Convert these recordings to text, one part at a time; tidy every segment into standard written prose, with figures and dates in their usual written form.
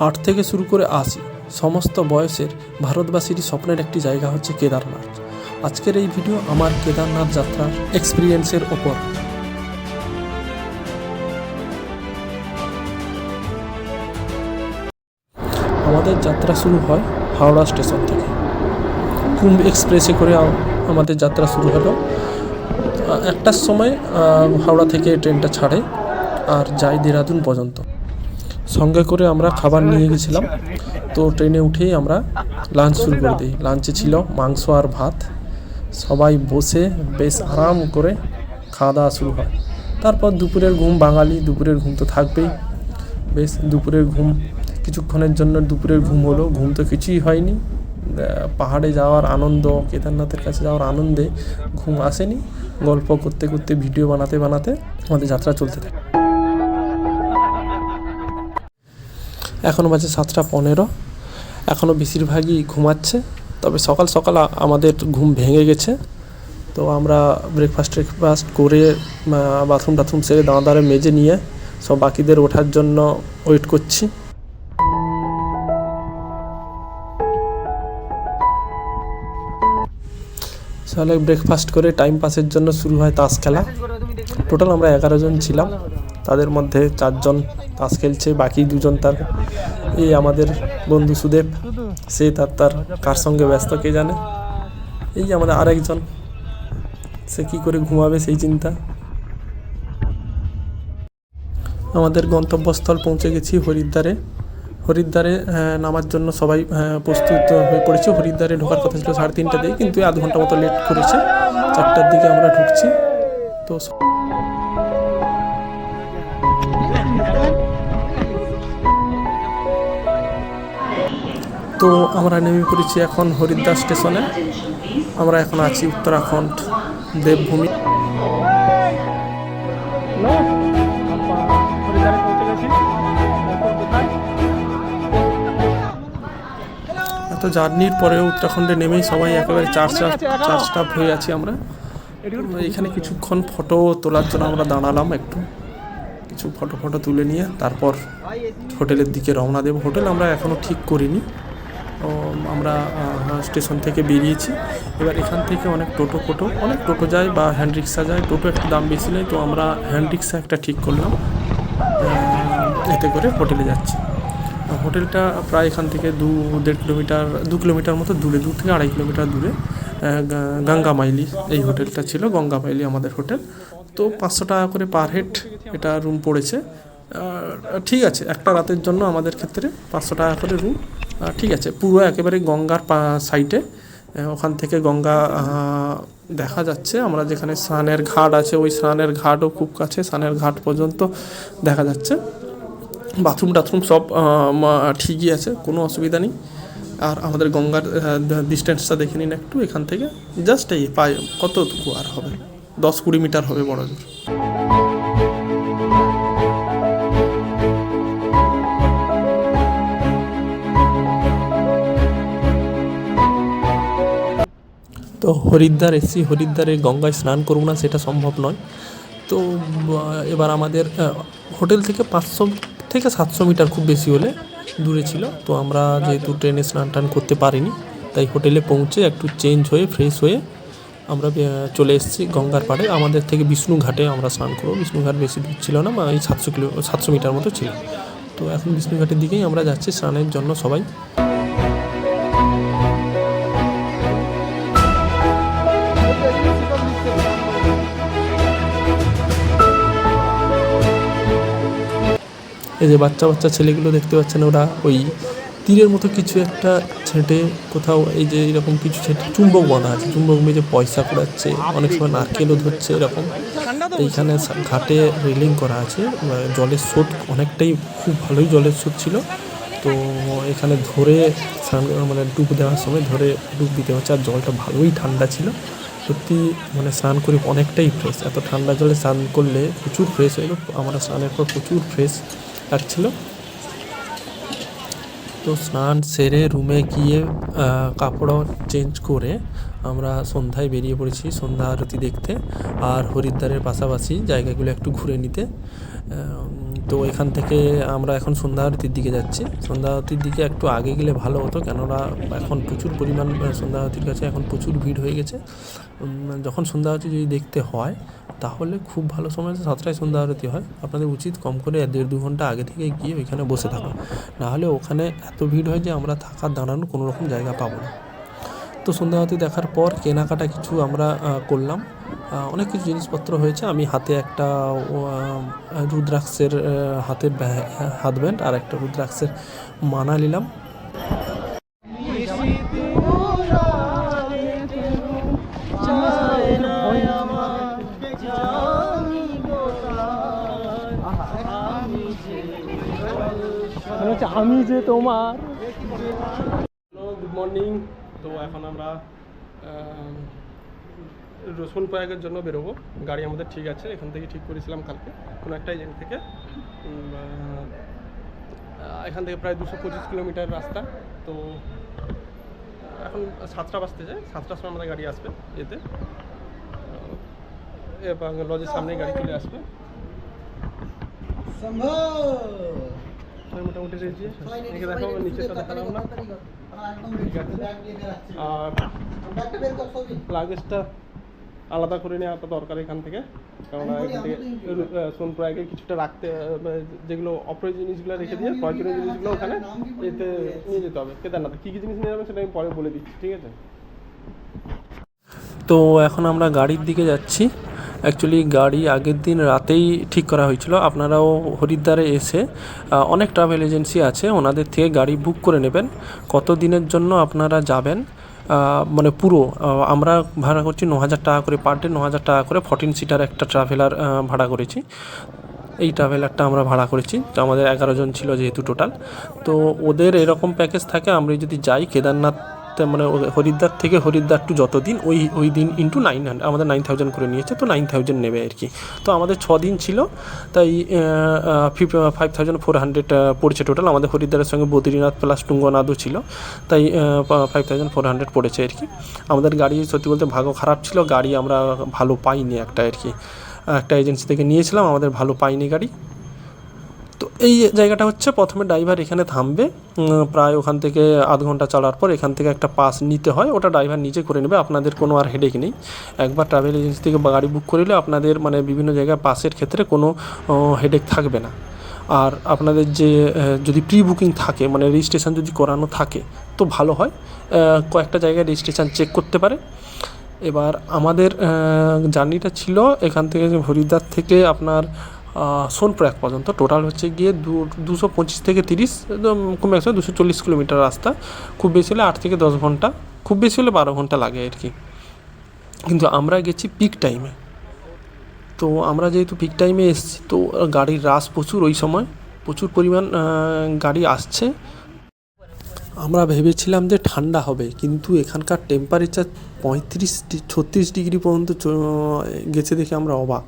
8 থেকে শুরু করে 80 সমস্ত বয়সের ভারতবাসীরই স্বপ্নের একটি জায়গা হচ্ছে কেদারনাথ। আজকের এই ভিডিও আমার কেদারনাথ যাত্রার এক্সপিরিয়েন্সের ওপর। আমাদের যাত্রা শুরু হয় হাওড়া স্টেশন থেকে। কুম্ভ এক্সপ্রেসে করে আমাদের যাত্রা শুরু হলো। 1টার সময় হাওড়া থেকে ট্রেনটা ছাড়ে আর যায় দেরাদুন পর্যন্ত। সঙ্গে করে আমরা খাবার নিয়ে গেছিলাম, তো ট্রেনে উঠেই আমরা লাঞ্চ শুরু করে দিই। লাঞ্চে ছিল মাংস আর ভাত। সবাই বসে বেশ আরাম করে খাওয়া দাওয়া শুরু হয়। তারপর দুপুরের ঘুম, বাঙালি দুপুরের ঘুম তো থাকবেই। বেশ দুপুরের ঘুম কিছুক্ষণের জন্য দুপুরের ঘুম হলো, ঘুম তো কিছুই হয়নি। পাহাড়ে যাওয়ার আনন্দ, কেদারনাথের কাছে যাওয়ার আনন্দে ঘুম আসেনি। গল্প করতে করতে, ভিডিও বানাতে বানাতে আমাদের যাত্রা চলতে থাকে। এখনও বাজে 7টা 15। এখনও বেশিরভাগই ঘুমাচ্ছে, তবে সকাল সকাল আমাদের ঘুম ভেঙে গেছে। তো আমরা ব্রেকফাস্ট করে বাথরুম সেরে দাঁড়ে মেজে নিয়ে সব বাকিদের ওঠার জন্য ওয়েট করছি। সকালে ব্রেকফাস্ট করে টাইম পাসের জন্য শুরু হয় তাস খেলা। টোটাল আমরা 11 জন ছিলাম, তাদের মধ্যে 4 জন তাস খেলছে, বাকি 2 জন তার এই আমাদের বন্ধু সুদেব, সে তার কার সঙ্গে ব্যস্ত কে জানে। এই যে আমাদের আরেকজন, সে কী করে ঘুমাবে সেই চিন্তা। আমাদের গন্তব্যস্থল পৌঁছে গেছি হরিদ্বারে নামার জন্য সবাই প্রস্তুত হয়ে পড়েছে। হরিদ্বারে ঢোকার কথা ছিল 3:30 দিয়ে, কিন্তু আধ ঘন্টা মতো লেট করেছে। 4টার দিকে আমরা ঢুকছি। তো আমরা নেমে পড়েছি এখন হরিদ্বার স্টেশনে। আমরা এখন আছি উত্তরাখণ্ড দেবভূমি। এত জার্নির পরেও উত্তরাখণ্ডে নেমেই সবাই একেবারে চার্জ হয়ে আছি আমরা। এখানে কিছুক্ষণ ফটো তোলার জন্য আমরা দাঁড়ালাম, একটু কিছু ফটো তুলে নিয়ে তারপর হোটেলের দিকে রওনা দেব। হোটেল আমরা এখনও ঠিক করিনি। আমরা স্টেশন থেকে বেরিয়েছি। এবার এখান থেকে অনেক টোটো যায় বা হ্যান্ড রিক্সা যায়। টোটো একটু দাম বেশি নেয়, তো আমরা হ্যান্ড রিক্সা একটা ঠিক করলাম, এতে করে হোটেলে যাচ্ছি। হোটেলটা প্রায় এখান থেকে 2 কিলোমিটার মতো দূরে, 2 থেকে 2.5 কিলোমিটার দূরে গঙ্গামাইলি এই হোটেলটা ছিল। গঙ্গামাইলি আমাদের হোটেল। তো 500 টাকা করে পার হেড এটা রুম পড়েছে। ঠিক আছে, একটা রাতের জন্য আমাদের ক্ষেত্রে 500 টাকা করে রুম ঠিক আছে। পুরো একেবারে গঙ্গার সাইডে, ওখান থেকে গঙ্গা দেখা যাচ্ছে। আমরা যেখানে স্নানের ঘাট আছে, ওই স্নানের ঘাটও খুব কাছে, স্নানের ঘাট পর্যন্ত দেখা যাচ্ছে। বাথরুম সব ঠিকই আছে, কোনো অসুবিধা নেই। আর আমাদের গঙ্গার ডিস্টেন্সটা দেখে নিন একটু, এখান থেকে জাস্ট এই পায়ে কতটুকু আর হবে, 10-20 মিটার হবে বড় জোর। তো হরিদ্বারে গঙ্গায় স্নান করবো না সেটা সম্ভব নয়। তো এবার আমাদের হোটেল থেকে 500 থেকে 700 মিটার খুব বেশি হলে দূরে ছিল। তো আমরা যেহেতু ট্রেনে স্নান করতে পারিনি, তাই হোটেলে পৌঁছে একটু চেঞ্জ হয়ে ফ্রেশ হয়ে আমরা চলে এসেছি গঙ্গার পাড়ে। আমাদের থেকে বিষ্ণুঘাটে আমরা স্নান করবো। বিষ্ণুঘাট বেশি দূর ছিল না, এই 700 মিটার মতো ছিল। তো এখন বিষ্ণুঘাটের দিকেই আমরা যাচ্ছি স্নানের জন্য সবাই। এই যে বাচ্চা ছেলেগুলো দেখতে পাচ্ছেন, ওরা ওই তীরের মতো কিছু একটা ছেঁটে কোথাও, এই যে এরকম কিছু ছেঁটে চুম্বক বাঁধা আছে, চুম্বক মেজে পয়সা কুড়াচ্ছে, অনেক সময় নারকেলও ধরছে এরকম। এইখানে ঘাটে রেলিং করা আছে, জলের স্রোত অনেকটাই, খুব ভালোই জলের স্রোত ছিল। তো এখানে ধরে স্নান মানে ডুব দেওয়ার সময় ধরে ডুব দিতে হচ্ছে। আর জলটা ভালোই ঠান্ডা ছিল সত্যি, মানে স্নান করে অনেকটাই ফ্রেশ। এত ঠান্ডা জলে স্নান করলে প্রচুর ফ্রেশ হয়ে গেল। আমরা স্নানের পর প্রচুর ফ্রেশ লাগছিল। তো স্নান সেরে রুমে গিয়ে কাপড় চেঞ্জ করে আমরা সন্ধ্যায় বেরিয়ে পড়েছি সন্ধ্যা আরতি দেখতে আর হরিদ্বারের পাশাপাশি জায়গাগুলো একটু ঘুরে নিতে। তো তো এখান থেকে আমরা এখন সন্ধ্যা আরতির দিকে যাচ্ছি। সন্ধ্যা আরতির দিকে একটু আগে গেলে ভালো হতো, কেননা এখন প্রচুর পরিমাণ সন্ধ্যা আরতির কাছে এখন প্রচুর ভিড় হয়ে গেছে। যখন সন্ধ্যা আরতি যদি দেখতে হয় তাহলে খুব ভালো সময় 7টায় সন্ধ্যা আরতি হয়। আপনাদের উচিত কম করে 1.5-2 ঘন্টা আগে থেকে গিয়ে ওইখানে বসে থাকা, নাহলে ওখানে এত ভিড় হয় যে আমরা থাকার দাঁড়ানোর কোনো রকম জায়গা পাবো না। তো সন্ধ্যা আরতি দেখার পর কেনাকাটা কিছু আমরা করলাম। অনেক কিছু জিনিসপত্র হয়েছে। আমি হাতে একটা রুদ্রাক্ষের হাতের হাত ব্যান্ড আর একটা রুদ্রাক্ষের মালা নিলাম। আমি যে তোমার গুড মর্নিং। তো এখন আমরা সোনপ্রয়াগের জন্য বেরোবো। গাড়ি আমাদের ঠিক আছে, এখান থেকে ঠিক করেছিলাম কালকে কোনো একটা এজেন্ট থেকে। এখান থেকে প্রায় 225 কিলোমিটার রাস্তা। তো এখন 7টা বাজতে যায়, 7টার সময় আমাদের গাড়ি আসবে এতে, এবং লজের সামনেই গাড়ি চলে আসবে। মোটামুটি রেজি দেখো, নিচেটা দেখালাম না, ঠিক আছে। আর লাগেজটা আলাদা করে নেওয়া দরকার এখান থেকে, কারণ এখান থেকে সোনপ্রয়াগে কিছুটা রাখতে, যেগুলো অপ্রয়োজনীয় জিনিসগুলো রেখে দিয়ে প্রয়োজনীয় জিনিসগুলো ওখানে এতে নিয়ে যেতে হবে। কেদারনাথে কী কী জিনিস নিয়ে যাবে সেটা আমি পরে বলে দিচ্ছি, ঠিক আছে। তো এখন আমরা গাড়ির দিকে যাচ্ছি। অ্যাকচুয়ালি গাড়ি আগের দিন রাতেই ঠিক করা হয়েছিল। আপনারাও হরিদ্বারে এসে অনেক ট্রাভেল এজেন্সি আছে, ওনাদের থেকে গাড়ি বুক করে নেবেন কত দিনের জন্য আপনারা যাবেন। মানে পুরো আমরা ভাড়া করছি 9,000 টাকা করে পার ডে, 9,000 টাকা করে 14 সিটার একটা ট্রাভেলার ভাড়া করেছি। এই ট্রাভেলারটা আমরা ভাড়া করেছি, তো আমাদের 11 জন ছিল যেহেতু টোটাল। তো ওদের এরকম প্যাকেজ থাকে, আমরা যদি যাই কেদারনাথ মানে হরিদ্বার থেকে হরিদ্বার টু যত দিন ওই দিন ইন্টু 900, আমাদের 9,000 করে নিয়েছে, তো 9,000 নেবে আর কি। তো আমাদের 6 দিন ছিল, তাই 5,400 পড়েছে টোটাল। আমাদের হরিদ্বারের সঙ্গে বদ্রীনাথ প্লাস টুঙ্গনাথও ছিল, তাই 5,400 পড়েছে আর কি। আমাদের গাড়ি সত্যি বলতে ভাগ্য খারাপ ছিল, গাড়ি আমরা ভালো পাইনি একটা আর কি। একটা এজেন্সি থেকে নিয়েছিলাম, আমাদের ভালো পাইনি গাড়ি। তো এই জায়গাটা হচ্ছে, প্রথমে ড্রাইভার এখানে থামবে, প্রায় ওখান থেকে আধ ঘন্টা চলার পর এখান থেকে একটা পাস নিতে হয়, ওটা ড্রাইভার নিজে করে নেবে, আপনাদের কোনো আর হেডেক নেই। একবার ট্রাভেল এজেন্সি থেকে গাড়ি বুক করলে আপনাদের মানে বিভিন্ন জায়গায় পাসের ক্ষেত্রে কোনো হেডেক থাকবে না। আর আপনাদের যে যদি প্রি বুকিং থাকে, মানে রেজিস্ট্রেশন যদি করানো থাকে তো ভালো হয়, কয়েকটা জায়গায় রেজিস্ট্রেশন চেক করতে পারে। এবার আমাদের জার্নিটা ছিল এখান থেকে হরিদ্বার থেকে আপনার সোনপ্রয়াগ পর্যন্ত, টোটাল হচ্ছে গিয়ে 225 থেকে 30, কমে আসবে 240 কিলোমিটার রাস্তা। খুব বেশি হলে 8 থেকে 10 ঘন্টা, খুব বেশি হলে 12 ঘন্টা লাগে আর কি। কিন্তু আমরা গেছি পিক টাইমে, তো আমরা যেহেতু পিক টাইমে এসেছি, তো গাড়ির রাশ প্রচুর, ওই সময় প্রচুর পরিমাণ গাড়ি আসছে। আমরা ভেবেছিলাম যে ঠান্ডা হবে, কিন্তু এখানকার টেম্পারেচার 35-36 ডিগ্রি পর্যন্ত গেছে দেখে আমরা অবাক।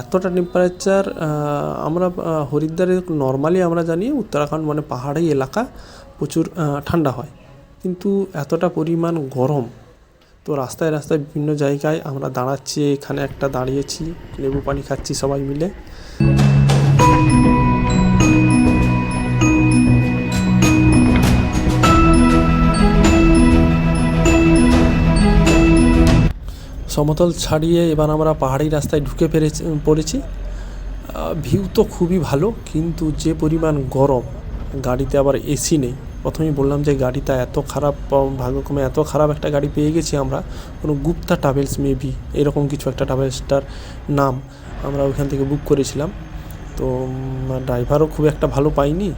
এতটা টেম্পারেচার আমরা হরিদ্বারে নর্মালি আমরা জানি উত্তরাখণ্ড মানে পাহাড়ি এলাকা, প্রচুর ঠান্ডা হয়, কিন্তু এতটা পরিমাণ গরম। তো রাস্তায় রাস্তায় বিভিন্ন জায়গায় আমরা দাঁড়াচ্ছি, এখানে একটা দাঁড়িয়েছি, লেবু পানি খাচ্ছি সবাই মিলে। সমতল ছাড়িয়ে এবার আমরা পাহাড়ি রাস্তায় ঢুকে পড়েছি। ভিউ তো খুবই ভালো, কিন্তু যে পরিমাণ গরম, গাড়িতে আবার এসি নেই। প্রথমেই বললাম যে গাড়িটা এত খারাপ, ভাগ্যক্রমে এত খারাপ একটা গাড়ি পেয়ে গেছি আমরা, কোনো গুপ্তা ট্রাভেলস মেবি এরকম কিছু একটা ট্রাভেলসটার নাম, আমরা ওইখান থেকে বুক করেছিলাম। তো ড্রাইভারও খুব একটা ভালো পাইনি,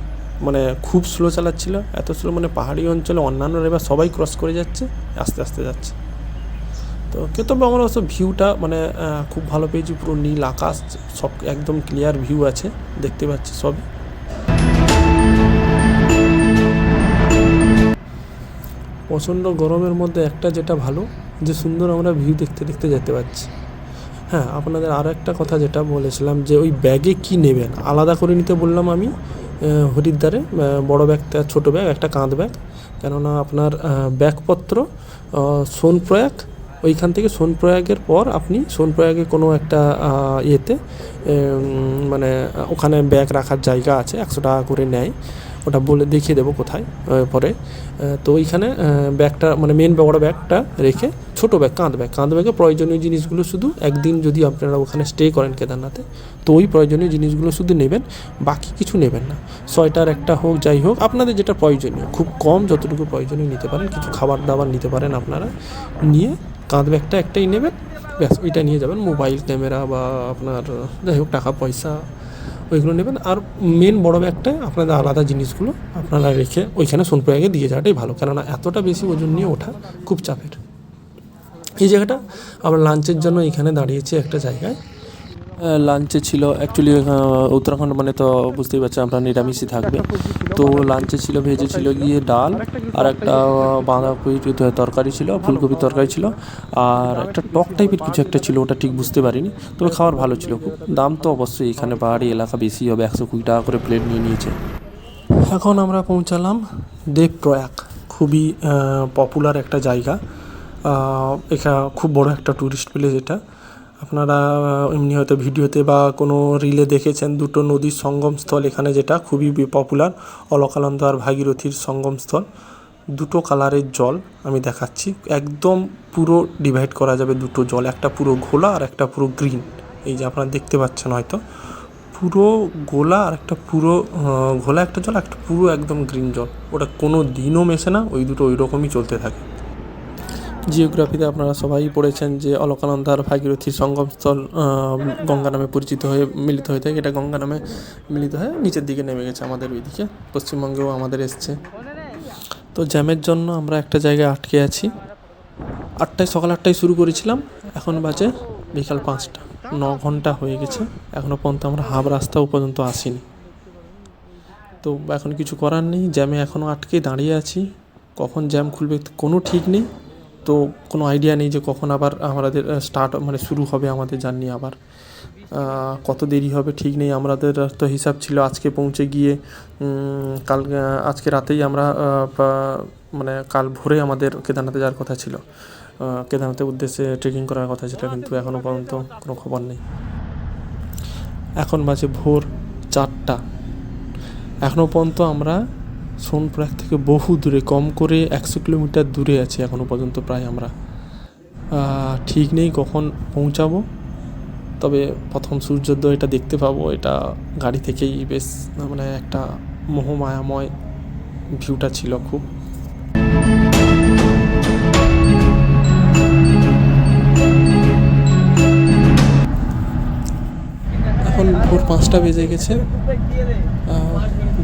মানে খুব স্লো চালাচ্ছিল, এত স্লো মানে পাহাড়ি অঞ্চলে অন্যান্য ড্রাইভার সবাই ক্রস করে যাচ্ছে, আস্তে আস্তে যাচ্ছে। তো তবে আমরা অবশ্য ভিউটা মানে খুব ভালো পেয়েছি, পুরো নীল আকাশ, সব একদম ক্লিয়ার ভিউ আছে, দেখতে পাচ্ছি সবই। প্রচণ্ড গরমের মধ্যে একটা যেটা ভালো, যে সুন্দর আমরা ভিউ দেখতে দেখতে যেতে পারছি। হ্যাঁ, আপনাদের আরও একটা কথা যেটা বলেছিলাম, যে ওই ব্যাগে কি নেবেন আলাদা করে নিতে বললাম আমি হরিদ্বারে, বড় ব্যাগ, ছোটো ব্যাগ, একটা কাঁধ ব্যাগ, কেননা আপনার ব্যাগপত্র সোনপ্রয়াগ ওইখান থেকে সোনপ্রয়াগের পর আপনি সোনপ্রয়াগে কোনো একটা ইয়েতে মানে ওখানে ব্যাগ রাখার জায়গা আছে, 100 টাকা করে নেয়, ওটা বলে দেখিয়ে দেবো কোথায় পরে। তো ওইখানে ব্যাগটা মানে মেন বড় ব্যাগটা রেখে ছোটো ব্যাগ কাঁধ ব্যাগে প্রয়োজনীয় জিনিসগুলো শুধু একদিন যদি আপনারা ওখানে স্টে করেন কেদারনাথে, তো ওই প্রয়োজনীয় জিনিসগুলো শুধু নেবেন, বাকি কিছু নেবেন না। সোয়েটার একটা হোক, যাই হোক আপনাদের যেটা প্রয়োজনীয়, খুব কম যতটুকু প্রয়োজনীয় নিতে পারেন, কিছু খাবার দাবার নিতে পারেন আপনারা, নিয়ে কাঁধ ব্যাগটা একটাই নেবেন, ব্যাস ওইটা নিয়ে যাবেন। মোবাইল, ক্যামেরা বা আপনার যাই হোক টাকা পয়সা ওইগুলো নেবেন। আর মেন বড় ব্যাগটায় আপনাদের আলাদা জিনিসগুলো আপনারা রেখে ওইখানে সোনপ্রয়াগে দিয়ে যাওয়াটাই ভালো, কেননা এতটা বেশি ওজন নিয়ে ওঠা খুব চাপের। এই জায়গাটা আমরা লাঞ্চের জন্য এখানে দাঁড়িয়েছি একটা জায়গায়। লাঞ্চে ছিল অ্যাকচুয়ালি উত্তরাখণ্ড মানে তো বুঝতেই পারছি আমরা নিরামিষই থাকবে। তো লাঞ্চে ছিল, ভেজে ছিল গিয়ে ডাল, আর একটা বাঁধাকপির তরকারি ছিল, ফুলকপির তরকারি ছিল, আর একটা টক টাইপের কিছু একটা ছিল, ওটা ঠিক বুঝতে পারিনি, তবে খাবার ভালো ছিল খুব। দাম তো অবশ্যই এখানে পাহাড়ি এলাকা বেশি হবে, 120 টাকা করে প্লেট নিয়ে নিয়েছে। এখন আমরা পৌঁছালাম দেবপ্রয়াগ, খুবই পপুলার একটা জায়গা। এখানে খুব বড় একটা ট্যুরিস্ট প্লেস এটা। আপনারা এমনি হয়তো ভিডিওতে বা কোনো রিলে দেখেছেন, দুটো নদীর সঙ্গমস্থল এখানে, যেটা খুবই পপুলার, অলকানন্দা আর ভাগীরথীর সঙ্গমস্থল। দুটো কালারের জল আমি দেখাচ্ছি, একদম পুরো ডিভাইড করা যাবে দুটো জল, একটা পুরো ঘোলা আর একটা পুরো গ্রিন। এই যে আপনারা দেখতে পাচ্ছেন হয়তো, পুরো গোলা আর একটা পুরো ঘোলা একটা জল, একটা পুরো একদম গ্রিন জল। ওটা কোনো দিনও মেশে না, ওই দুটো ওই রকমই চলতে থাকে। জিওগ্রাফিতে আপনারা সবাই পড়েছেন যে অলকানন্দা আর ভাগীরথীর সঙ্গমস্থল গঙ্গা নামে পরিচিত হয়ে মিলিত হয়ে থাকে, এটা গঙ্গা নামে মিলিত হয়ে নিচের দিকে নেমে গেছে আমাদের ওইদিকে, পশ্চিমবঙ্গেও আমাদের এসছে। তো জ্যামের জন্য আমরা একটা জায়গায় আটকে আছি। সকাল 8টায় শুরু করেছিলাম, এখন বাজে বিকাল 5টা, 9 ঘন্টা হয়ে গেছে, এখনও পর্যন্ত আমরা হাফ রাস্তাও পর্যন্ত আসিনি। তো এখন কিছু করার নেই, জ্যামে এখনও আটকে দাঁড়িয়ে আছি। কখন জ্যাম খুলবে কোনো ঠিক নেই, তো কোনো আইডিয়া নেই যে কখন আবার আমাদের স্টার্ট মানে শুরু হবে আমাদের জার্নি, আবার কত দেরি হবে ঠিক নেই। আমাদের তো হিসাব ছিল আজকে পৌঁছে গিয়ে আজকে রাতেই আমরা মানে কাল ভোরে আমাদের কেদারনাথে যাওয়ার কথা ছিল, কেদারনাথের উদ্দেশ্যে ট্রেকিং করার কথা ছিল, কিন্তু এখনও পর্যন্ত কোনো খবর নেই। এখন বাজে ভোর 4টা, এখনও পর্যন্ত আমরা সোনপ্রয়াগ থেকে বহু দূরে, কম করে 100 কিলোমিটার দূরে আছি এখনও পর্যন্ত প্রায় আমরা। ঠিক নেই কখন পৌঁছাবো, তবে প্রথম সূর্যোদয়টা দেখতে পাবো, এটা গাড়ি থেকেই বেশ মানে একটা মোহমায়াময় ভিউটা ছিল খুব। এখন ভোর 5টা বেজে গেছে,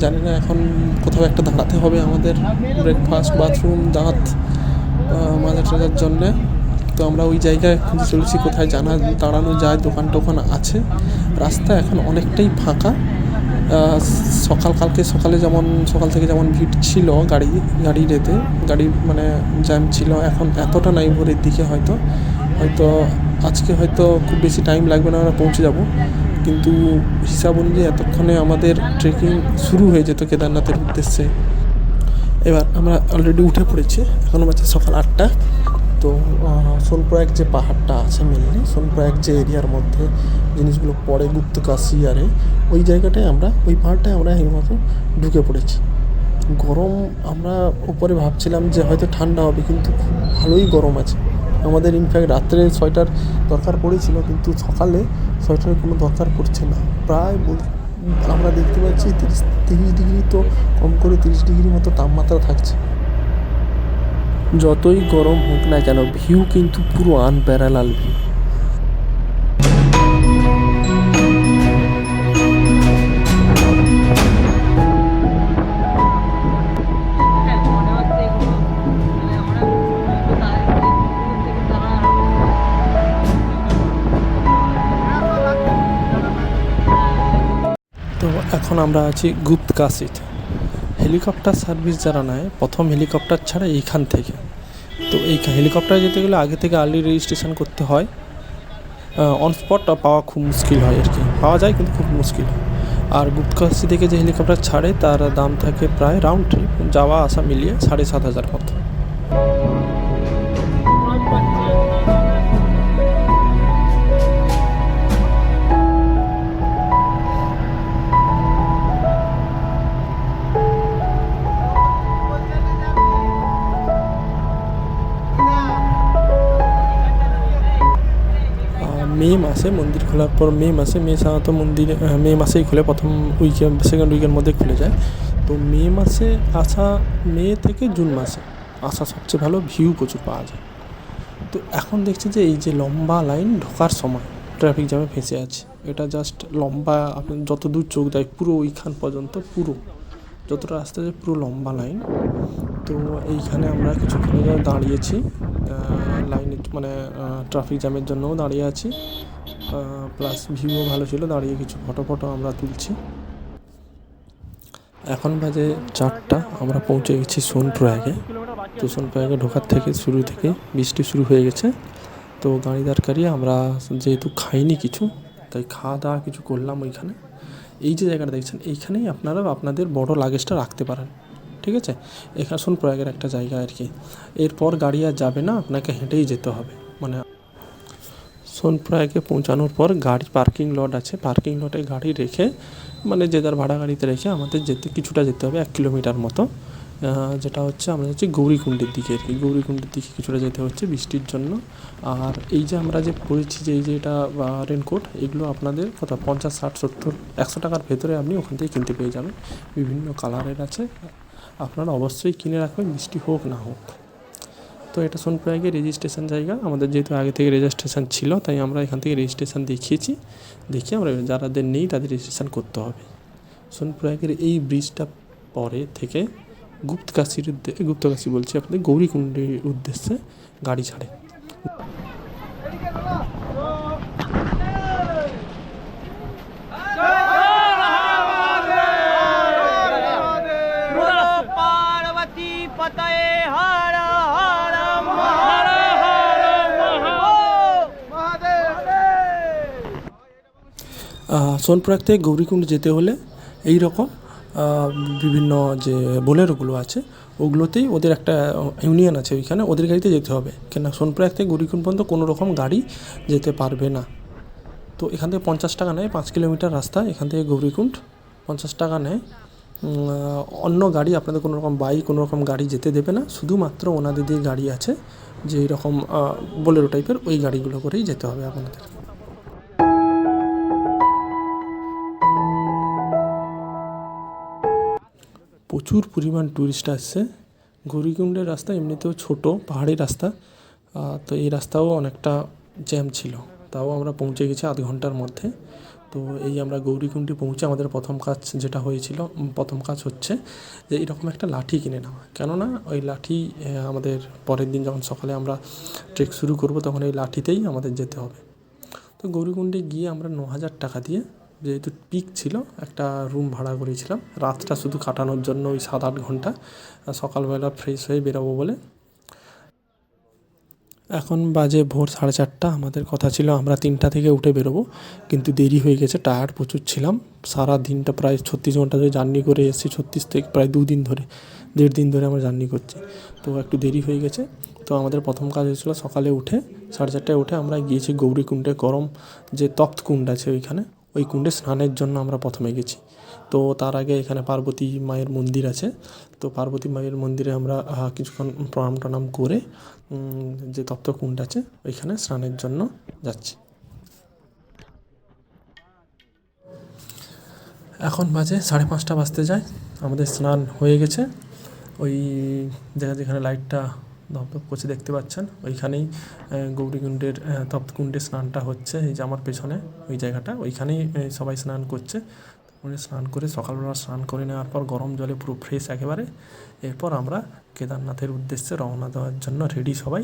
জানি না এখন কোথাও একটা দাঁড়াতে হবে আমাদের, ব্রেকফাস্ট, বাথরুম, দাঁত মাজা টাজার জন্যে। তো আমরা ওই জায়গায় খুঁজে চলেছি কোথায় দাঁড়ানো যায়, দোকান টোকান আছে। রাস্তা এখন অনেকটাই ফাঁকা। কালকে সকালে যেমন সকাল থেকে যেমন ভিড় ছিল গাড়ির মানে জ্যাম ছিল, এখন এতটা নাই ভোরের দিকে। হয়তো আজকে হয়তো খুব বেশি টাইম লাগবে না, আমরা পৌঁছে যাব, কিন্তু হিসাব অনুযায়ী এতক্ষণে আমাদের ট্রেকিং শুরু হয়ে যেত কেদারনাথের উদ্দেশ্যে। এবার আমরা অলরেডি উঠে পড়েছি, এখনও বাজে সকাল 8টা। তো সোনপ্রয়াগ যে পাহাড়টা আছে, মেনলি সোনপ্রয়াগ যে এরিয়ার মধ্যে জিনিসগুলো পড়ে, গুপ্তকাশী আরে ওই জায়গাটায় ওই পাহাড়টায় আমরা এই মতো ঢুকে পড়েছি। গরম, আমরা উপরে ভাবছিলাম যে হয়তো ঠান্ডা হবে, কিন্তু খুব ভালোই গরম আছে আমাদের। ইনফ্যাক্ট রাত্রে সোয়েটার দরকার পড়েছিল, কিন্তু সকালে সোয়েটারের কোনো দরকার পড়ছে না। প্রায় আমরা দেখতে পাচ্ছি 30 ডিগ্রি, তো কম করে 30 ডিগ্রি মতো তাপমাত্রা থাকছে। যতই গরম হোক না কেন, ভিউ কিন্তু পুরো আনপ্যারালাল ভিউ। তো এখন আমরা আছি গুপ্তকাশীতে। হেলিকপ্টার সার্ভিস যারা নেয়, প্রথম হেলিকপ্টার ছাড়া এইখান থেকে, তো এই হেলিকপ্টারে যেতে গেলে আগে থেকে আর্লি রেজিস্ট্রেশন করতে হয়। অন স্পট পাওয়া খুব মুশকিল হয় আর কি, পাওয়া যায় কিন্তু খুব মুশকিল। আর গুপ্তকাশী থেকে যে হেলিকপ্টার ছাড়ে তার দাম থাকে প্রায় রাউন্ড ট্রিপ যাওয়া আসা মিলিয়ে 7,500 মতো। মাসে মন্দির খোলার পর মে সাধারণত মন্দির মে মাসেই খুলে, প্রথম উইকেন্ড সেকেন্ড উইকের মধ্যে খুলে যায়। তো মে মাসে আসা, মে থেকে জুন মাসে আসা সবচেয়ে ভালো, ভিউ প্রচুর পাওয়া যায়। তো এখন দেখছি যে এই যে লম্বা লাইন ঢোকার সময় ট্রাফিক জ্যামে ফেঁসে আছে। এটা জাস্ট লম্বা, আপনি যত দূর চোখ যায় পুরো ওইখান পর্যন্ত, পুরো যতটা রাস্তা যায় পুরো লম্বা লাইন। তো এইখানে আমরা কিছুক্ষণ দাঁড়িয়েছি লাইনে, মানে ট্রাফিক জ্যামের জন্যও দাঁড়িয়ে আছি, প্লাস ভিউও ভালো ছিল, দাঁড়িয়ে কিছু ফটো আমরা তুলছি। এখন বাজে 4টা, আমরা পৌঁছে গেছি সোনপ্রয়াগে। তো সোনপ্রয়াগে ঢোকার থেকে বৃষ্টি শুরু হয়ে গেছে। তো গাড়ি দাঁড় করিয়ে আমরা, যেহেতু খাইনি কিছু, তাই খাওয়া দাওয়া কিছু করলাম ওইখানে। এই যে জায়গাটা দেখছেন, এইখানেই আপনারা আপনাদের বড় লাগেজটা রাখতে পারেন, ঠিক আছে? এখানে সোনপ্রয়াগের একটা জায়গা আর কি। এরপর গাড়ি আর যাবে না, আপনাকে হেঁটেই যেতে হবে। মানে সোনপ্রয়াগে পৌঁছানোর পর গাড়ি পার্কিং লট আছে, পার্কিং লটে গাড়ি রেখে, মানে যে যার ভাড়া গাড়িতে রেখে আমাদের কিছুটা যেতে হবে, 1 কিলোমিটার মতো, যেটা হচ্ছে আমরা যাচ্ছি গৌরীকুণ্ডের দিকে আর কি। গৌরীকুণ্ডের দিকে কিছুটা যেতে হচ্ছে বৃষ্টির জন্য। আর এই যে আমরা যে পড়েছি, যে এই যে এটা রেনকোট, এগুলো আপনাদের কত 50, 60, 70, 100 টাকার ভেতরে আপনি ওখান থেকে কিনতে পেয়ে যাবেন। বিভিন্ন কালারের আছে, আপনারা অবশ্যই কিনে রাখবেন, বৃষ্টি হোক না হোক। তো এটা সোনপ্রয়াগের রেজিস্ট্রেশন জায়গা। আমাদের যেহেতু আগে থেকে রেজিস্ট্রেশন ছিল, তাই আমরা এখান থেকে রেজিস্ট্রেশন দেখিয়ে আমরা, যারাদের নেই তাদের রেজিস্ট্রেশন করতে হবে। সোনপ্রয়াগের এই ব্রিজটা পরে থেকে গুপ্তকাশী বলছি আপনাদের, গৌরীকুণ্ডের উদ্দেশ্যে গাড়ি ছাড়ে। সোনপ্রয়াগ থেকে গৌরীকুণ্ড যেতে হলে এই রকম বিভিন্ন যে বোলেরোগুলো আছে, ওগুলোতেই ওদের একটা ইউনিয়ন আছে, ওইখানে ওদের গাড়িতে যেতে হবে। কেন, সোনপ্রয়াগ থেকে গৌরীকুণ্ড পর্যন্ত কোনো রকম গাড়ি যেতে পারবে না। তো এখান থেকে 50 টাকা নেয়, 5 কিলোমিটার রাস্তা এখান থেকে গৌরীকুণ্ড, 50 টাকা নেয়। অন্য গাড়ি আপনাদের কোনো রকম বাইক, কোনো রকম গাড়ি যেতে দেবে না, শুধুমাত্র ওনাদের দিয়ে গাড়ি আছে, যে এরকম বোলেরো টাইপের, ওই গাড়িগুলো করেই যেতে হবে আপনাদের। প্রচুর পরিমাণ ট্যুরিস্ট আসছে। গৌরীকুণ্ডের রাস্তা এমনিতেও ছোট পাহাড়ি রাস্তা, তো এই রাস্তাও অনেকটা জ্যাম ছিল, তাও আমরা পৌঁছে গেছি আধ ঘন্টার মধ্যে। তো এই আমরা গৌরীকুণ্ডে পৌঁছে আমাদের প্রথম কাজ হচ্ছে যে এরকম একটা লাঠি কিনে নেওয়া। কেননা ওই লাঠি আমাদের পরের দিন যখন সকালে আমরা ট্রেক শুরু করব, তখন এই লাঠিতেই আমাদের যেতে হবে। তো গৌরীকুণ্ডে গিয়ে আমরা 9,000 টাকা দিয়ে, যেহেতু পিক ছিল, একটা রুম ভাড়া করেছিলাম রাতটা শুধু কাটানোর জন্য, ওই 7-8 ঘন্টা, সকালবেলা ফ্রেশ হয়ে বেরোবো বলে। এখন বাজে ভোর 4:30, আমাদের কথা ছিল আমরা 3টা থেকে উঠে বেরোবো, কিন্তু দেরি হয়ে গেছে, টায়ার্ড প্রচুর ছিলাম। সারা দিনটা প্রায় 36 ঘন্টা ধরে জার্নি করে এসেছি, 36 থেকে প্রায় 2 দিন ধরে, 1.5 দিন ধরে আমরা জার্নি করছি। তো একটু দেরি হয়ে গেছে। তো আমাদের প্রথম কাজ হয়েছিল সকালে উঠে 4:30টায় উঠে আমরা গিয়েছি গৌরীকুণ্ডে, গরম যে তপ্ত কুণ্ড আছে ওইখানে, ওই কুণ্ডে স্নানের জন্য আমরা প্রথমে গেছি। তো তার আগে এখানে পার্বতী মায়ের মন্দির আছে, তো পার্বতী মায়ের মন্দিরে আমরা কিছুক্ষণ প্রণাম টনাম করে যে তপ্ত কুণ্ড আছে ওইখানে স্নানের জন্য যাচ্ছি। এখন বাজে 5:30 বাজতে যায়, আমাদের স্নান হয়ে গেছে। ওই যেখানে লাইটটা ধপধপ করছে দেখতে পাচ্ছেন, ওইখানেই গৌরীকুণ্ডের তপ্তকুণ্ডে স্নানটা হচ্ছে। এই যে আমার পেছনে ওই জায়গাটা, ওইখানেই সবাই স্নান করছে। স্নান করে সকালবেলা স্নান করে নেওয়ার পর গরম জলে পুরো ফ্রেশ একেবারে, এরপর আমরা কেদারনাথের উদ্দেশ্যে রওনা দেওয়ার জন্য রেডি সবাই।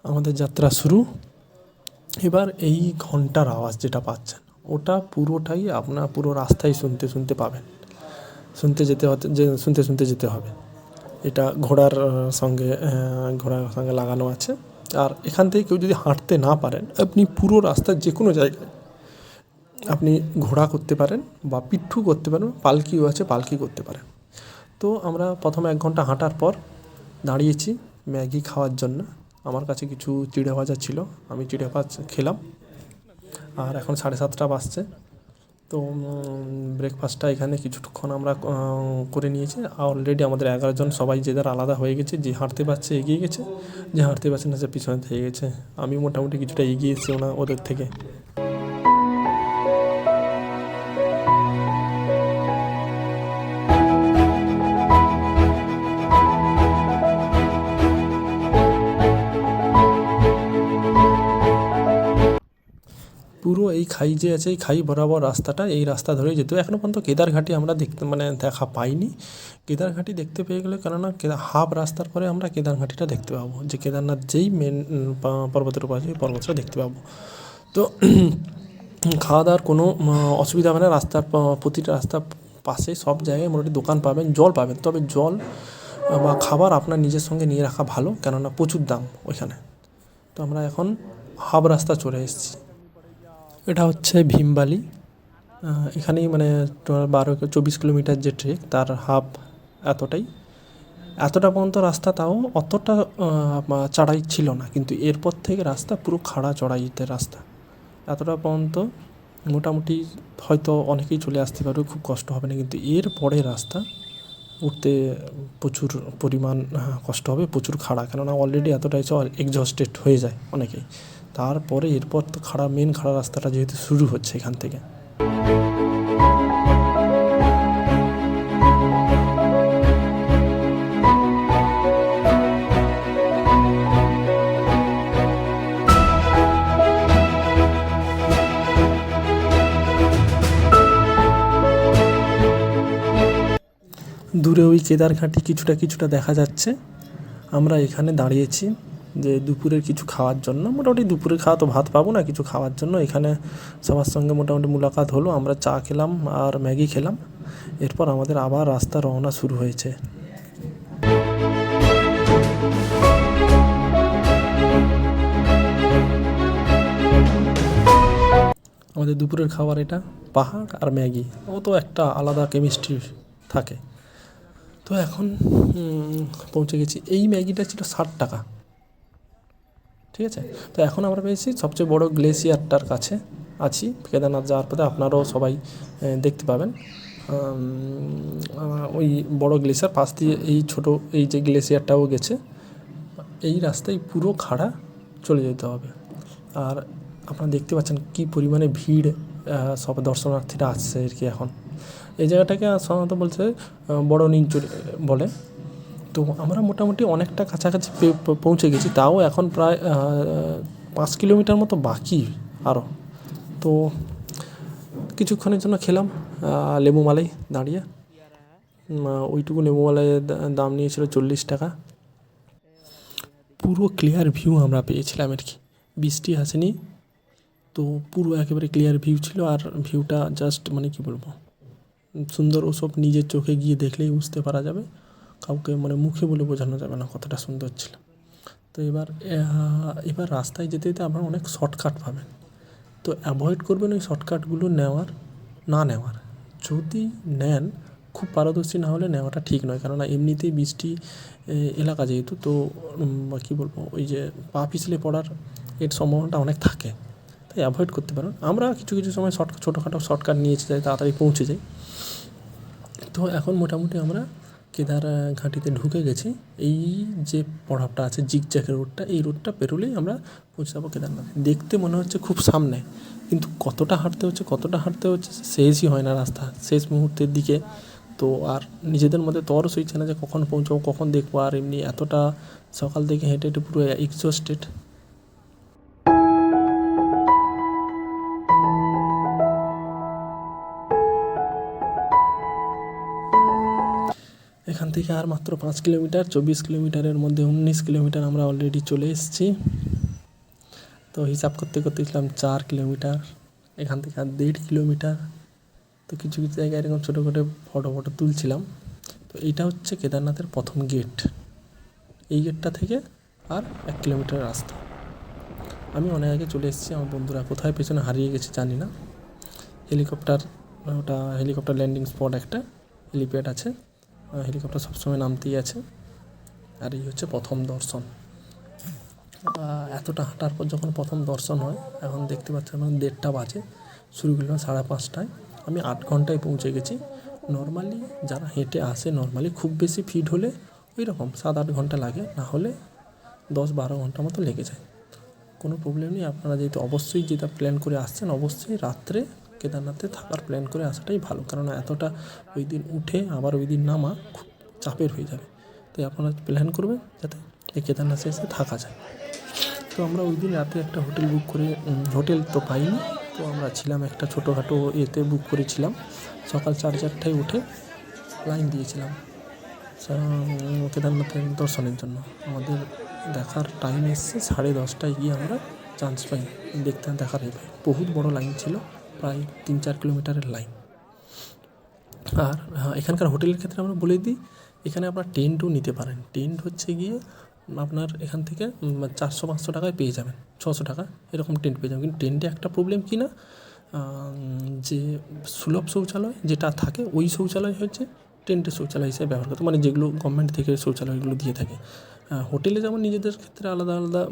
আমাদের যাত্রা শুরু। এবার এই ঘন্টার আওয়াজ যেটা পাচ্ছেন, ওটা পুরোটাই আপনার পুরো রাস্তায় শুনতে পাবেন, শুনতে যেতে হবে। এটা ঘোড়ার সঙ্গে লাগানো আছে। আর এখান থেকে কেউ যদি হাঁটতে না পারেন, আপনি পুরো রাস্তার যে কোনো জায়গায় আপনি ঘোড়া করতে পারেন, বা পিঠু করতে পারেন, পালকিও আছে, পালকি করতে পারেন। তো আমরা প্রথম 1 ঘন্টা হাঁটার পর দাঁড়িয়েছি ম্যাগি খাওয়ার জন্য। আমার কাছে কিছু চিড়ে ভাজা ছিল, আমি চিড়ে ভাজা খেলাম। আর এখন 7:30 বাজছে। তো ব্রেকফাস্টটা এখানে কিছুক্ষণ আমরা করে নিয়েছি। অলরেডি আমাদের 11 জন সবাই যে যার আলাদা হয়ে গেছে, যে হাঁটতে পারছে এগিয়ে গেছে, যে হাঁটতে পারছে না সে পিছনে থেকে গেছে। আমি মোটামুটি কিছুটা এগিয়ে এসেছি ওদের থেকে। পুরো এই খাই যে আছে, এই খাই বরাবর রাস্তাটা, এই রাস্তা ধরেই যেত। এখনও পর্যন্ত কেদারঘাটি আমরা দেখতে দেখা পাইনি। কেদারঘাটি দেখতে পেয়ে গেলে, কেননা হাফ রাস্তার পরে আমরা কেদারঘাটিটা দেখতে পাবো, যে কেদারনাথ যেই মেন পর্বতের উপর আছে, পর্বতটা দেখতে পাবো। তো খাওয়া দাওয়ার কোনো অসুবিধা হবে না। রাস্তার প্রতিটা রাস্তার পাশে সব জায়গায় মোটামুটি দোকান পাবেন, জল পাবেন। তবে জল বা খাবার আপনার নিজের সঙ্গে নিয়ে রাখা ভালো, কেননা প্রচুর দাম ওইখানে। তো আমরা এখন হাফ রাস্তা চলে এসেছি। এটা হচ্ছে ভীমবালি। এখানেই 24 কিলোমিটার যে ট্রেক, তার হাফ এতটা পর্যন্ত রাস্তা, তাও অতটা চড়াই ছিল না, কিন্তু এরপর থেকে রাস্তা পুরো খাড়া চড়াইতে রাস্তা। এতটা পর্যন্ত মোটামুটি হয়তো অনেকেই চলে আসতে পারবে, খুব কষ্ট হবে না। কিন্তু এর পরে রাস্তা উঠতে প্রচুর পরিমাণ কষ্ট হবে, প্রচুর খাড়া, কেননা অলরেডি এতটাই এক্সহস্টেড হয়ে যায় অনেকেই। তারপরে এরপর তো মেন খাড়া রাস্তাটা যেহেতু শুরু হচ্ছে এখান থেকে। দূরে ওই কেদারঘাটি কিছুটা দেখা যাচ্ছে। আমরা এখানে দাঁড়িয়েছি যে দুপুরের কিছু খাওয়ার জন্য। মোটামুটি দুপুরের খাওয়া তো ভাত পাবো না, কিছু খাওয়ার জন্য এখানে সবার সঙ্গে মোটামুটি মুলাকাত হলো। আমরা চা খেলাম আর ম্যাগি খেলাম। এরপর আমাদের আবার রাস্তা রওনা শুরু হয়েছে। আমাদের দুপুরের খাবার এটা, পাহাড় আর ম্যাগি। ও তো একটা আলাদা কেমিস্ট্রি থাকে। তো এখন পৌঁছে গেছি। এই ম্যাগিটা ছিল 60 টাকা, ঠিক আছে। তো এখন আমরা পেয়েছি সবচেয়ে বড় গ্লেসিয়ারটার কাছে আছি। কেদারনাথ যাওয়ার পথে আপনারাও সবাই দেখতে পাবেন ওই বড় গ্লেসিয়ার পাশ দিয়ে এই যে গ্লেসিয়ারটাও গেছে। এই রাস্তায় পুরো খাড়া চলে যেতে হবে। আর আপনারা দেখতে পাচ্ছেন কী পরিমাণে ভিড়, সব দর্শনার্থীরা আসছে আর কি। এখন এই জায়গাটাকে সাধারণত বলছে বড় নিঞ্চুরি বলে। তো আমরা মোটামুটি অনেকটা কাছাকাছি পৌঁছে গেছি, তাও এখন প্রায় 5 কিলোমিটার মতো বাকি আরও। তো কিছুক্ষণের জন্য খেলাম লেবু মালাই দাঁড়িয়ে। ওইটুকু লেবু মালাইয়ের দাম নিয়েছিল 40 টাকা। পুরো ক্লিয়ার ভিউ আমরা পেয়েছিলাম আর কি, বৃষ্টি আসেনি। তো পুরো একেবারে ক্লিয়ার ভিউ ছিল। আর ভিউটা জাস্ট কি বলবো, সুন্দর। ওসব নিজের চোখে গিয়ে দেখলেই বুঝতে পারা যাবে, কাউকে মুখে বলে বোঝানো যাবে না কতটা সুন্দর ছিল। তো এবার রাস্তায় যেতে যেতে আপনারা অনেক শর্টকাট পাবেন। তো অ্যাভয়েড করবেন ওই শর্টকাটগুলো না নেওয়ার। যদি নেন, খুব পারদর্শী না হলে নেওয়াটা ঠিক নয়, কেননা এমনিতেই বৃষ্টি এলাকা যেহেতু, তো কী বলবো, ওই যে পা পিছলে পড়ার এর সম্ভাবনাটা অনেক থাকে। তাই অ্যাভয়েড করতে পারেন। আমরা কিছু সময় ছোটোখাটো শর্টকাট নিয়েছি, যাই তাড়াতাড়ি পৌঁছে যাই। তো এখন মোটামুটি আমরা কেদারঘাটিতে ঢুকে গেছি। এই যে পড়াটা আছে জিগজ্যাগের রোডটা, এই রোডটা পেরোলেই আমরা পৌঁছে যাবো কেদারনাথ। দেখতে মনে হচ্ছে খুব সামনে, কিন্তু কতটা হাঁটতে হচ্ছে শেষই হয় না রাস্তা শেষ মুহূর্তের দিকে। তো আর নিজেদের মধ্যে তরস হচ্ছে না যে কখন পৌঁছাবো, কখন দেখবো। আর এমনি এতটা সকাল থেকে হেঁটে পুরো এক্সস্টেড। এখান থেকে আর মাত্র 5 কিলোমিটার, 24 কিলোমিটারের মধ্যে 19 কিলোমিটার আমরা অলরেডি চলে এসেছি। তো হিসাব করতে ছিলাম 4 কিলোমিটার, এখান থেকে আর 1.5 কিলোমিটার। তো কিছু জায়গায় এরকম ছোটো ফটো তুলছিলাম। তো এইটা হচ্ছে কেদারনাথের প্রথম গেট। এই গেটটা থেকে আর 1 কিলোমিটার রাস্তা। আমি অনেক আগে চলে এসেছি, আমার বন্ধুরা কোথায় পেছনে হারিয়ে গেছে জানি না। হেলিকপ্টার ল্যান্ডিং স্পট, একটা হেলিপ্যাড আছে, হেলিকপ্টার সবসময় নামতেই আছে। আর এই হচ্ছে প্রথম দর্শন। এতটা হাঁটার পর যখন প্রথম দর্শন হয়, এখন দেখতে পাচ্ছি 1:30 বাজে, শুরু করলাম 5:30টায়। আমি 8 ঘন্টায় পৌঁছে গেছি। নর্মালি যারা হেঁটে আসে নর্মালি খুব বেশি ফিট হলে ওই রকম 7-8 ঘন্টা লাগে, না হলে 10-12 ঘন্টা মতো লেগে যায়। কোনো প্রবলেম নেই। আপনারা যেহেতু অবশ্যই যেটা প্ল্যান করে আসছেন, অবশ্যই রাত্রে কেদারনাথে থাকার প্ল্যান করে আসাটাই ভালো, কারণ এতটা ওই দিন উঠে আবার ওই দিন নামা খুব চাপের হয়ে যাবে। তাই আপনারা প্ল্যান করবেন যাতে এই কেদারনাথে এসে থাকা যায়। তো আমরা ওই দিন রাতে একটা হোটেল বুক করে, হোটেল তো পাইনি, তো আমরা ছিলাম একটা ছোটোখাটো এতে বুক করেছিলাম। সকাল 4:30টায় উঠে লাইন দিয়েছিলাম কেদারনাথের দর্শনের জন্য। আমাদের দেখার টাইম এসছে 10:30টায় গিয়ে আমরা চান্স পাই দেখার পাই। বহুত বড় লাইন ছিল, প্রায় 3-4 কিলোমিটারের লাইন। আর এখানকার হোটেলের ক্ষেত্রে আমরা বলে দিই, এখানে আপনার টেন্টও নিতে পারেন। টেন্ট হচ্ছে গিয়ে আপনার এখান থেকে 400-500 টাকায় পেয়ে যাবেন, 600 টাকা এরকম টেন্ট পেয়ে যাবেন। কিন্তু টেন্টে একটা প্রবলেম কি না, যে সুলভ শৌচালয় যেটা থাকে ওই শৌচালয় হচ্ছে টেন্টের শৌচালয় হিসেবে ব্যবহার করতে, মানে যেগুলো গভর্নমেন্ট থেকে শৌচালয়গুলো দিয়ে থাকে। হোটেলে যেমন নিজেদের ক্ষেত্রে আলাদা আলাদা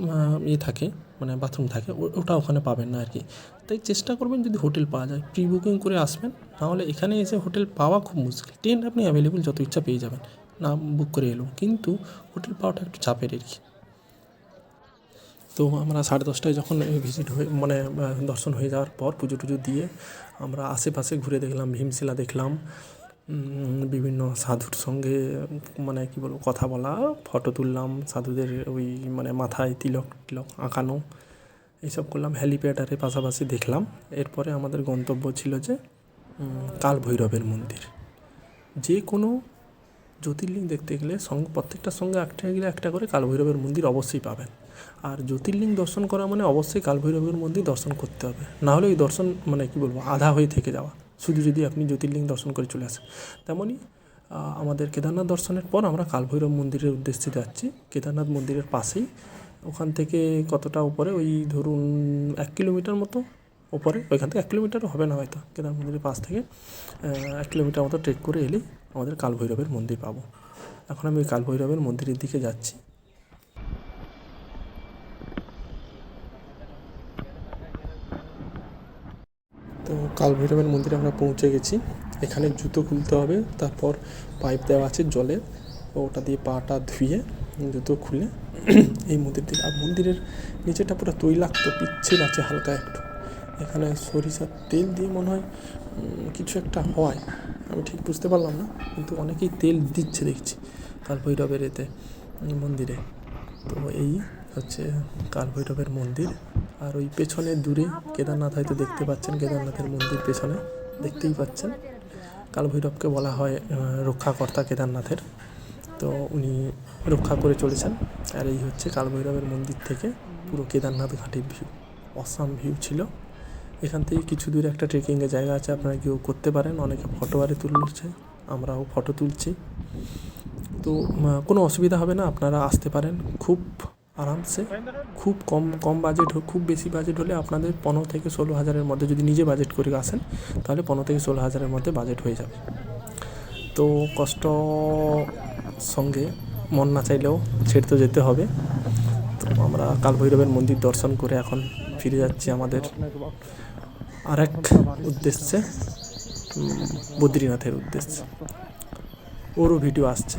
থাকে, মানে বাথরুম থাকে, ওটা ওখানে পাবেন না আর কি। তাই চেষ্টা করবেন যদি হোটেল পাওয়া যায় প্রি বুকিং করে আসবেন, নাহলে এখানে এসে হোটেল পাওয়া খুব মুশকিল। টেন্ট আপনি অ্যাভেলেবেল যত ইচ্ছা পেয়ে যাবেন না বুক করে এলেও, কিন্তু হোটেল পাওয়াটা একটু চাপের আর কি। তো আমরা 10:30টায় যখন ভিজিট হয়ে মানে দর্শন হয়ে যাওয়ার পর পুজো টুজো দিয়ে আমরা আশেপাশে ঘুরে দেখলাম, ভীমশিলা দেখলাম, বিভিন্ন সাধুর সঙ্গে মানে কী বলবো কথা বলা, ফটো তুললাম, সাধুদের ওই মানে মাথায় তিলক আঁকানো, এইসব করলাম। হ্যালিপ্যাডের পাশাপাশি দেখলাম। এরপরে আমাদের গন্তব্য ছিল যে কাল ভৈরবের মন্দির। যে কোনো জ্যোতির্লিঙ্গ দেখতে গেলে প্রত্যেকটার সঙ্গে একটা করে কাল ভৈরবের মন্দির অবশ্যই পাবেন। আর জ্যোতির্লিঙ্গ দর্শন করা মানে অবশ্যই কাল ভৈরবের মন্দির দর্শন করতে হবে, নাহলে ওই দর্শন মানে কী বলবো আধা হয়ে থেকে যাওয়া, শুধু যদি আপনি জ্যোতির্লিঙ্গ দর্শন করে চলে আসেন। তেমনই আমাদের কেদারনাথ দর্শনের পর আমরা কাল ভৈরব মন্দিরের উদ্দেশ্যে যাচ্ছি। কেদারনাথ মন্দিরের পাশেই, ওখান থেকে কতটা উপরে, ওই ধরুন 1 কিলোমিটার মতো ওপরে, ওইখান থেকে 1 কিলোমিটারও হবে না হয়তো, কেদার মন্দিরের পাশ থেকে 1 কিলোমিটার মতো ট্রেক করে এলেই আমাদের কাল ভৈরবের মন্দির পাবো। এখন আমি কাল ভৈরবের মন্দিরের দিকে যাচ্ছি। তো কাল ভৈরবের মন্দিরে আমরা পৌঁছে গেছি। এখানে জুতো খুলতে হবে, তারপর পাইপ দেওয়া আছে জলের, ওটা দিয়ে পাটা ধুয়ে জুতো খুলে এই মন্দির থেকে। আর মন্দিরের নিচেটা পুরো তৈলাক্ত, পিচ্ছিল আছে হালকা একটু। এখানে সরিষার তেল দিয়ে মনে হয় কিছু একটা হয়, আমি ঠিক বুঝতে পারলাম না, কিন্তু অনেকেই তেল দিচ্ছে দেখছি কাল ভৈরবের এতে মন্দিরে। তো এই হচ্ছে কাল ভৈরবের মন্দির। আর ওই পেছনে দূরে কেদারনাথ হয়তো দেখতে পাচ্ছেন, কেদারনাথের মন্দির পেছনে দেখতেই পাচ্ছেন। কাল ভৈরবকে বলা হয় রক্ষাকর্তা কেদারনাথের, তো উনি রক্ষা করে চলেছেন। আর এই হচ্ছে কাল ভৈরবের মন্দির থেকে পুরো কেদারনাথ ঘাটের ভিউ, অসাম ভিউ ছিল। এখান থেকে কিছু দূরে একটা ট্রেকিংয়ের জায়গা আছে, আপনারা কেউ করতে পারেন। অনেকে ফটো তুলছে, আমরাও ফটো তুলছি। তো কোনো অসুবিধা হবে না, আপনারা আসতে পারেন খুব আরামসে। খুব কম বাজেট, খুব বেশি বাজেট হলে আপনাদের 15 থেকে 16 হাজারের মধ্যে, যদি নিজে বাজেট করে আসেন তাহলে 15 থেকে 16 হাজারের মধ্যে বাজেট হয়ে যাবে। তো কষ্ট সঙ্গে মন না চাইলেও ছেড়ে তো যেতে হবে। তো আমরা কাল ভৈরবের মন্দির দর্শন করে এখন ফিরে যাচ্ছি আমাদের আরেক উদ্দেশ্যে, বদ্রীনাথের উদ্দেশ্যে। ওরও ভিডিও আসছে।